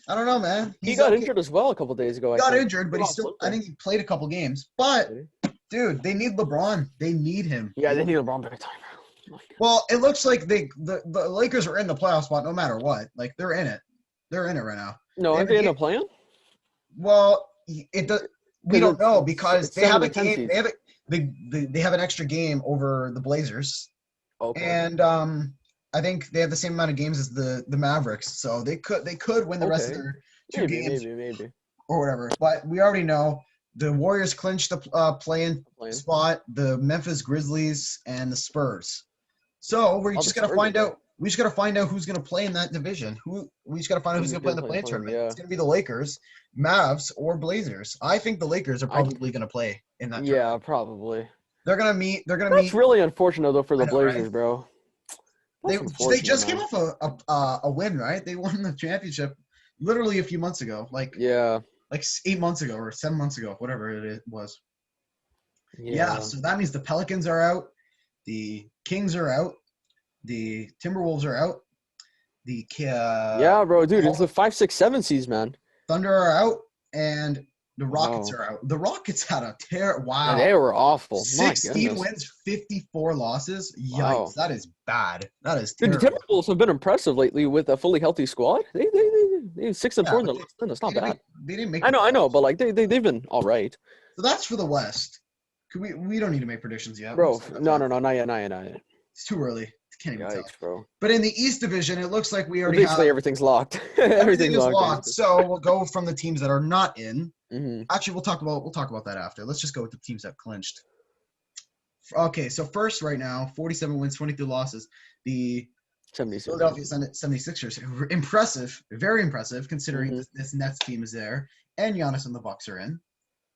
I don't know, man. He got injured as well a couple days ago. He got injured, but I think he played a couple games. But, Really? dude, they need LeBron. They need him. Yeah, they need LeBron big time. Well, it looks like the Lakers are in the playoff spot no matter what. Like, they're in it. They're in it right now. No, aren't they end up playing? Well, it does. We don't know because they have a 7 to 10 game. They have an extra game over the Blazers, Okay. and I think they have the same amount of games as the Mavericks, so they could win the rest of their two games Maybe. or whatever. But we already know the Warriors clinched the play-in spot, the Memphis Grizzlies, and the Spurs. So we're just gonna find out. We just gotta find out who's gonna play in that division. We just gotta find out who's gonna play in the play-in tournament. Yeah. It's gonna be the Lakers, Mavs, or Blazers. I think the Lakers are probably gonna play in that. Yeah, probably. They're gonna meet. That's really unfortunate though for the Blazers, right? Bro. They just came off a win, right? They won the championship literally a few months ago, like 8 months ago or 7 months ago, whatever it was. Yeah. So that means the Pelicans are out, the Kings are out, the Timberwolves are out, yeah, bro, dude, it's the 5, 6, 7 seeds, man. Thunder are out, and the Rockets are out. The Rockets had a tear. Wow. And they were awful. 16 wins, 54 losses. Yikes. That is bad. That is terrible. Dude, the Timberwolves have been impressive lately with a fully healthy squad. They 6-4 in the last 10. It's not bad. They didn't make I know, but like they've been all right. So that's for the West. We don't need to make predictions yet. Bro, no, not yet. It's too early. Can't even tell. Bro. But in the East Division, it looks like we already basically everything's locked. Everything is locked. So we'll go from the teams that are not in. Mm-hmm. Actually, we'll talk about that after. Let's just go with the teams that clinched. Okay, so first right now, 47 wins, 23 losses. The 76. Philadelphia 76ers. Impressive. Very impressive considering this Nets team is there. And Giannis and the Bucks are in.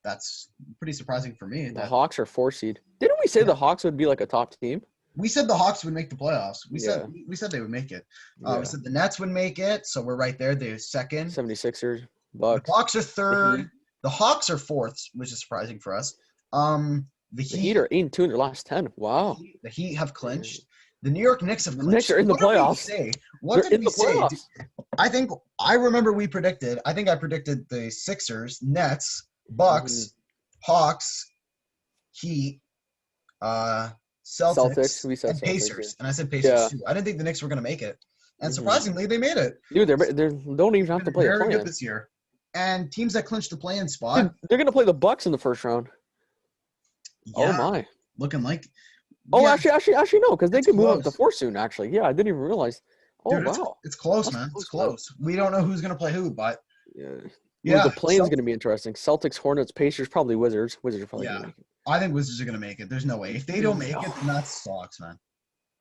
That's pretty surprising for me. The Hawks are 4 seed. Didn't we say the Hawks would be like a top team? We said the Hawks would make the playoffs. We said they would make it. We said the Nets would make it, so we're right there. They're second. 76ers, Bucks. The Bucks are third. The Hawks are fourth, which is surprising for us. The Heat are 8-2 in their last 10. Wow. The Heat have clinched. The New York Knicks have clinched. The Knicks are in the playoffs. What did we say? I remember we predicted. I think I predicted the Sixers, Nets, Bucks, Hawks, Heat, Celtics we said and Celtics, Pacers. And I said Pacers too. I didn't think the Knicks were going to make it. And surprisingly, they made it. Dude, they don't even have to play a play-in. Very good this year. And teams that clinched the play-in spot. Dude, they're going to play the Bucks in the first round. Yeah, oh, my. Looking like. Oh, actually, no, because they can move up to 4 soon, actually. Yeah, I didn't even realize. Oh, dude, wow. It's close, man. It's close. We don't know who's going to play who, but. Yeah, the play-in's going to be interesting. Celtics, Hornets, Pacers, probably Wizards. Wizards are probably going to make it. I think Wizards are going to make it. There's no way. If they don't make it, then that sucks, man.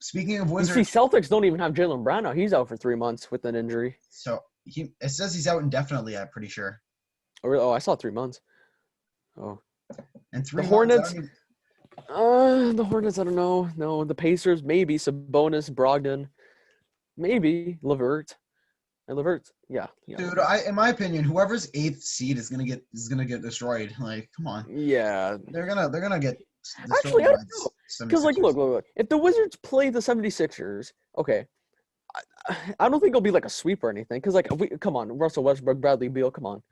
Speaking of Wizards. You see, Celtics don't even have Jaylen Brown now. He's out for 3 months with an injury. So it says he's out indefinitely, I'm pretty sure. Oh, I saw 3 months. Oh. And 3 months. Hornets. The Hornets, I don't know. No, the Pacers, maybe. Sabonis, Brogdon. Maybe. LeVert. And LeVert, yeah. Dude, in my opinion, whoever's 8th seed is gonna get destroyed. Like, come on. Yeah. They're gonna get destroyed. Actually, I don't know. Because, like, look. If the Wizards play the 76ers, okay, I don't think it'll be like a sweep or anything. Because, like, come on, Russell Westbrook, Bradley Beal, come on.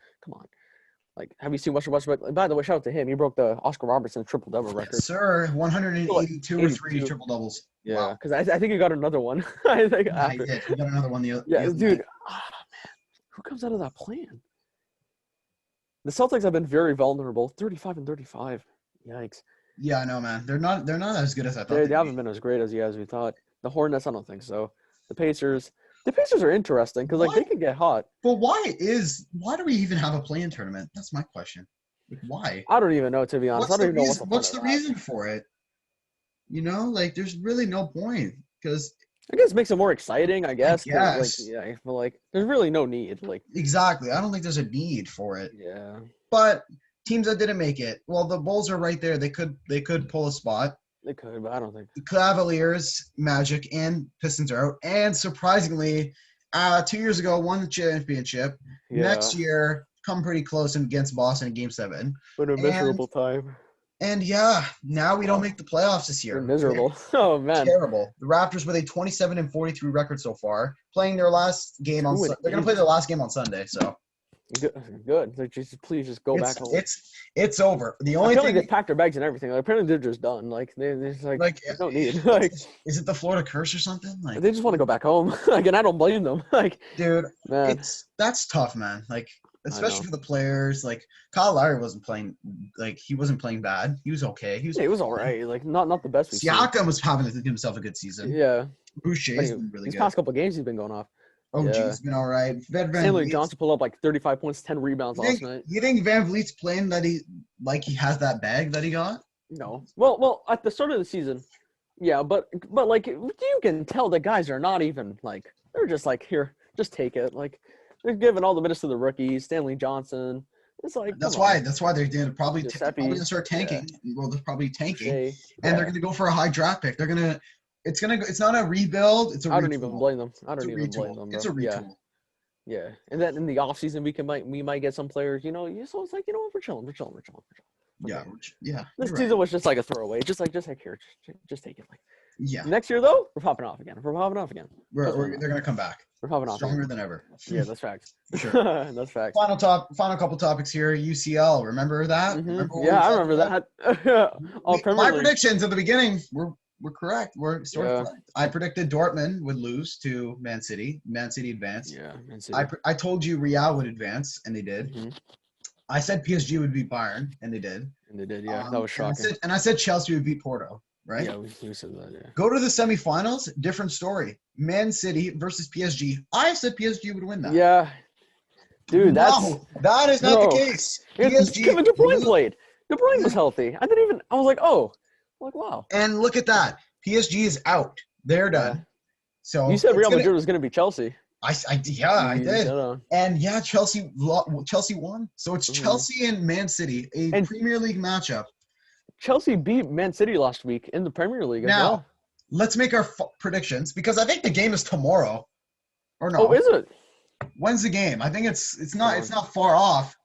Like, have you seen Westbrook? By the way, shout out to him. He broke the Oscar Robertson triple-double record. Yes, sir. 182 or 3 triple doubles. Yeah, because I think he got another one. I think Yeah, after. he did. He got another one the other dude. night. Man, who comes out of that plan? The Celtics have been very vulnerable. 35-35. Yikes. Yeah, I know, man. They're not as good as I thought. They haven't been as great as we thought. The Hornets, I don't think so. The Pacers are interesting because like they can get hot. But why do we even have a play-in tournament? That's my question. Like, why? I don't even know, to be honest. I don't even know what's the reason for it. You know, like there's really no point because I guess it makes it more exciting. I guess. Yes. Like there's really no need. Like exactly, I don't think there's a need for it. Yeah. But teams that didn't make it, well, the Bulls are right there. They could pull a spot. They could, but I don't think. The Cavaliers, Magic, and Pistons are out. And surprisingly, 2 years ago, won the championship. Yeah. Next year, come pretty close against Boston in Game 7. What a miserable time. And yeah, now we don't make the playoffs this year. We're miserable. Oh man, terrible. The Raptors with a 27-43 record so far, playing their last game on. They're gonna play their last game on Sunday. So good. Like, please just go back home. It's over. The only thing they packed their bags and everything. Like, apparently they're just done. Like they don't need. Like, is it the Florida curse or something? Like they just want to go back home. Like, and I don't blame them. Like, dude, man, that's tough, man. Like. Especially for the players, like Kyle Lowry wasn't playing, like he wasn't playing bad. He was okay. He was all right. Like not the best. Siakam was having to give himself a good season. Yeah, Boucher's been really good. These past couple of games, he's been going off. OG's been all right. Stanley Johnson pulled up like 35 points, 10 rebounds last night. You think Van Vliet's playing that he has that bag that he got? No. Well, at the start of the season, yeah, but like you can tell the guys are not even like they're just like here, just take it. Like they're giving all the minutes to the rookies, Stanley Johnson. It's like that's why they're gonna probably start tanking. Yeah. Well, they're probably tanking, and they're gonna go for a high draft pick. It's not a rebuild. It's a retool. I don't even blame them. Bro. It's a retool. Yeah, and then in the offseason we might get some players. So it's like what, we're chilling. Okay. Yeah. This season was just like a throwaway. Just like here, just take it. Like yeah. Next year though, we're popping off again. They're gonna come back. We're popping off stronger than ever. Yeah, that's facts. Sure. That's facts. Final couple topics here. UCL. Remember that? Mm-hmm. I remember that. My predictions at the beginning were correct. We're sort of correct. I predicted Dortmund would lose to Man City. Man City advanced. Yeah, Man City. I told you Real would advance, and they did. Mm-hmm. I said PSG would beat Bayern, and they did. Yeah. That was shocking. And I said Chelsea would beat Porto. Right? Yeah, we said that, yeah. Go to the semifinals, different story. Man City versus PSG. I said PSG would win that. Yeah. Dude, that is not the case. PSG. Kevin De Bruyne played. De Bruyne was healthy. I was like, oh. I'm like, wow. And look at that. PSG is out. They're done. Yeah. So you said Real Madrid was going to be Chelsea. I did. And yeah, Chelsea won. So it's Chelsea and Man City, a Premier League matchup. Chelsea beat Man City last week in the Premier League as well. Let's make our predictions because I think the game is tomorrow. Or no? Oh, is it? When's the game? I think it's not far off.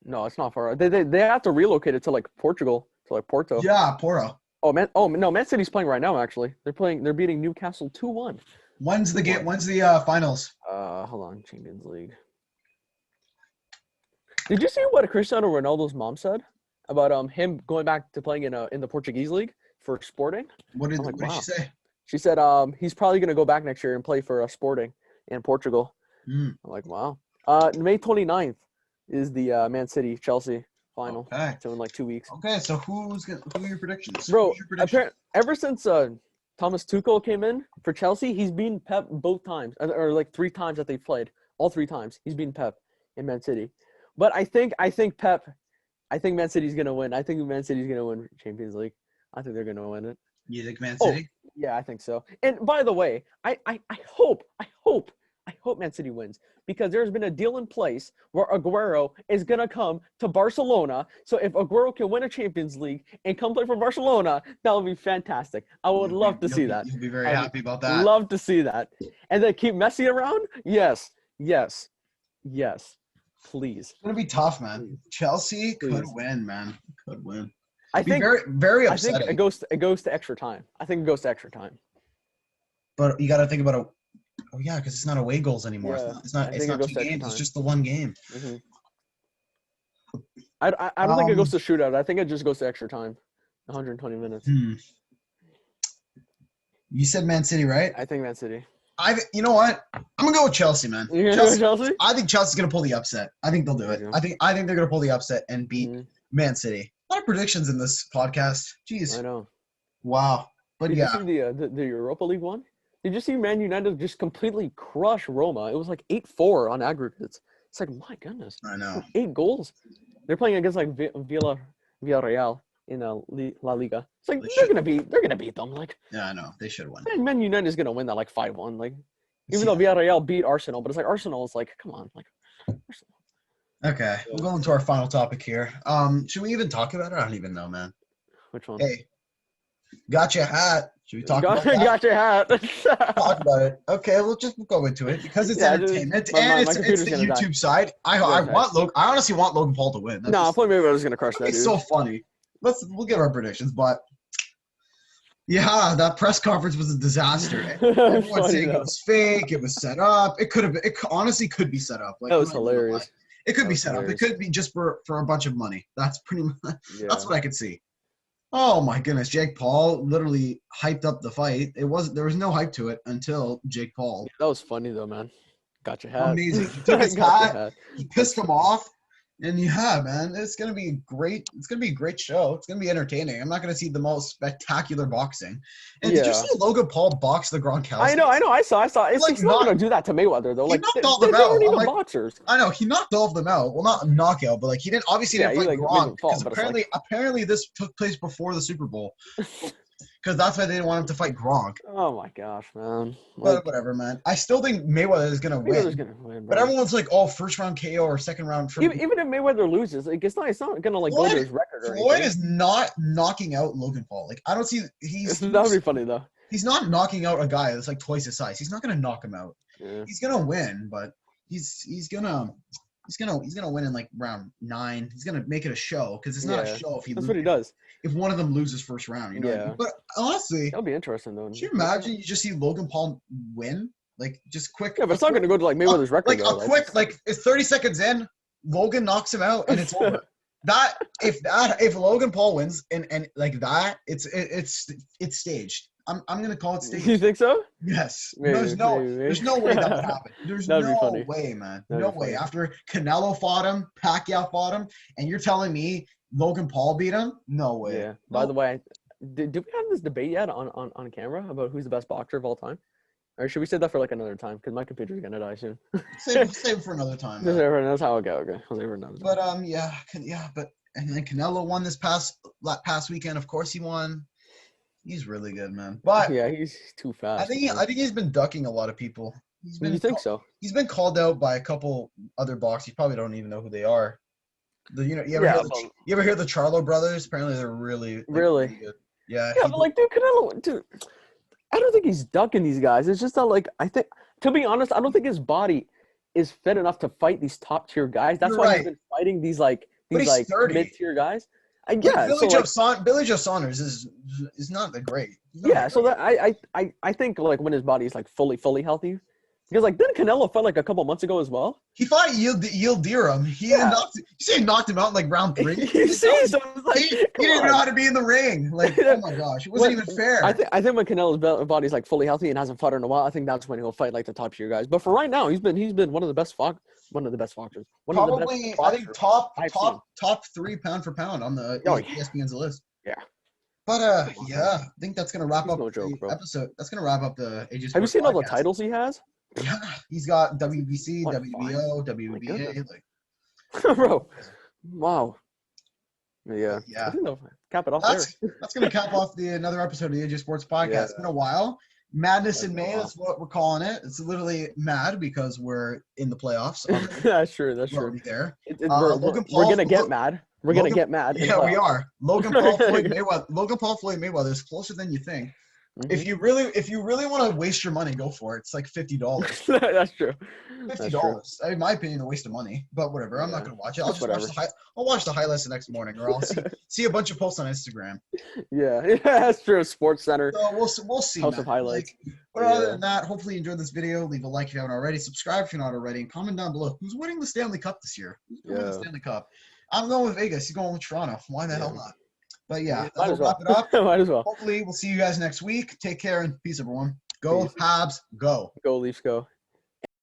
No, it's not far off. They have to relocate it to like Portugal, to like Porto. Yeah, Porto. Man City's playing right now. Actually, they're beating Newcastle 2-1. When's the game? When's the finals? Hold on, Champions League. Did you see what Cristiano Ronaldo's mom said about him going back to playing in the Portuguese league for Sporting? What did she say? She said he's probably going to go back next year and play for Sporting in Portugal. I'm like, wow. May 29th is the Man City Chelsea final. Okay. So in like 2 weeks. Okay, so who are your predictions? Bro, ever since Thomas Tuchel came in for Chelsea, he's beaten Pep both times, or like 3 times that they've played. All 3 times he's beaten Pep in Man City. But I think Man City's gonna win. I think Man City's gonna win Champions League. I think they're gonna win it. You think Man City? Yeah, I think so. And by the way, I hope Man City wins because there's been a deal in place where Aguero is gonna come to Barcelona. So if Aguero can win a Champions League and come play for Barcelona, that would be fantastic. I would love to see that. You'll be very happy about that. Love to see that. And then keep Messi around? Yes. Please. It's gonna be tough, man. Chelsea could win, man. Could win. I think very, very upsetting. I think it goes to extra time. But you got to think about it. Oh yeah, because it's not away goals anymore. Yeah. It's not 2 games. It's just the 1 game. Mm-hmm. I don't think it goes to shootout. I think it just goes to extra time. 120 minutes. You said Man City, right? I think Man City. You know what? I'm gonna go with Chelsea, man. You're gonna go with Chelsea? I think Chelsea's gonna pull the upset. I think they'll do it. I think they're gonna pull the upset and beat Man City. A lot of predictions in this podcast. Jeez. I know. Wow. But Did you see the Europa League one? Did you see Man United just completely crush Roma? It was like 8-4 on aggregates. It's like, my goodness. I know. 8 goals. They're playing against like Villarreal in La Liga. It's like they're gonna beat them. Like, yeah, I know. They should win. Man United is gonna win that like 5-1. Like, even though Villarreal beat Arsenal, but it's like Arsenal is like, come on, like Arsenal. Okay, we'll go into our final topic here. Should we even talk about it? I don't even know, man. Which one? Hey, got your hat. Should we talk about that? Got your hat. Talk about it. Okay, we'll go into it because it's entertainment and it's the YouTube side. I honestly want Logan Paul to win. No, I'm playing maybe I was gonna crush that. It's so funny. We'll give our predictions, but yeah, that press conference was a disaster. Everyone's saying it was fake. It was set up. It honestly could be set up. Like, that was hilarious. It could be set up. It could be just for a bunch of money. That's pretty much. Yeah. That's what I could see. Oh my goodness, Jake Paul literally hyped up the fight. There was no hype to it until Jake Paul. That was funny though, man. Got your hat. Amazing. He took his hat. He pissed him off. And yeah, man, it's gonna be great. It's gonna be a great show. It's gonna be entertaining. I'm not gonna see the most spectacular boxing. And did you see Logan Paul box the Gronkowski? I know. I saw. He's not gonna do that to Mayweather though. Like, knocked all them out. They don't need boxers. I know he knocked all of them out. Well, not knockout, but like he didn't fight Gronk because apparently this took place before the Super Bowl. Because that's why they didn't want him to fight Gronk. Oh my gosh, man! But whatever, man. I still think Mayweather is gonna win. But everyone's like, "Oh, first round KO or second round." Even if Mayweather loses, like it's not gonna like go to his record or anything. Floyd is not knocking out Logan Paul. Like I don't see that would be funny though. He's not knocking out a guy that's like twice his size. He's not gonna knock him out. Yeah. He's gonna win, but he's gonna win in like round 9. He's gonna make it a show because it's not a show if he loses. That's what he does. If one of them loses first round, you know. Yeah. But honestly, that'll be interesting though. Can you imagine you just see Logan Paul win? Like just quick. Yeah, but it's not gonna go to like Mayweather's record. Like it's 30 seconds in, Logan knocks him out and it's over. If Logan Paul wins and like that, it's staged. I'm gonna call it staged. You think so? Yes. Maybe. There's no way that would happen. There's no way, man. No way. After Canelo fought him, Pacquiao fought him, and you're telling me Logan Paul beat him? No way. Yeah. By the way, did we have this debate yet on camera about who's the best boxer of all time? Or should we save that for like another time? Because my computer's gonna die soon. Save it for another time. That's how it go. Okay. I'll save it for another time. But and then Canelo won this past weekend. Of course he won. He's really good, man. But yeah, he's too fast. I think he's been ducking a lot of people. You think so? He's been called out by a couple other boxers. You probably don't even know who they are. You ever hear the Charlo brothers? Apparently they're really good. Yeah. Yeah, but like, Canelo, I don't think he's ducking these guys. It's just that, like, I think, to be honest, I don't think his body is fit enough to fight these top tier guys. That's why he's been fighting these mid tier guys. Billy Joe Saunders is not that great. So that I think like when his body is like fully healthy. Because like didn't Canelo fight like a couple months ago as well? He fought Yildirim. He knocked him out in like round 3. He didn't know how to be in the ring. Like, oh my gosh, it wasn't even fair. I think when Canelo's body's like fully healthy and hasn't fought in a while, I think that's when he'll fight like the top tier guys. But for right now, he's been one of the best boxers. Probably, I think top 3 pound for pound on the ESPN's list. Yeah. But I think that's gonna wrap up the episode. That's gonna wrap up the AJ Sports. Have you seen podcast. all the titles he has? Yeah, he's got WBC, WBO, WBA. Bro, wow. Yeah. I think they'll cap it off there. That's gonna cap off another episode of the AJ Sports podcast. Yeah. It's been a while. Madness in May, that's what we're calling it. It's literally mad because we're in the playoffs. That's true. Already there. We're gonna get mad. We're gonna get mad. Yeah, we are. Logan Paul, Floyd Mayweather is closer than you think. Mm-hmm. If you really want to waste your money, go for it. It's like $50. That's true. $50. In my opinion, a waste of money. But whatever. I'm not gonna watch it. I'll watch the highlights the next morning, or I'll see a bunch of posts on Instagram. Yeah, that's true. Sports Center. So we'll see. House of highlights. But other than that, hopefully you enjoyed this video. Leave a like if you haven't already. Subscribe if you're not already, and comment down below who's winning the Stanley Cup this year. Who's winning the Stanley Cup? I'm going with Vegas. He's going with Toronto. Why the hell not? But yeah, Might that'll as well. wrap it up. Might as well. Hopefully, we'll see you guys next week. Take care and peace, everyone. Go Peace. Habs, go. Go Leafs, go.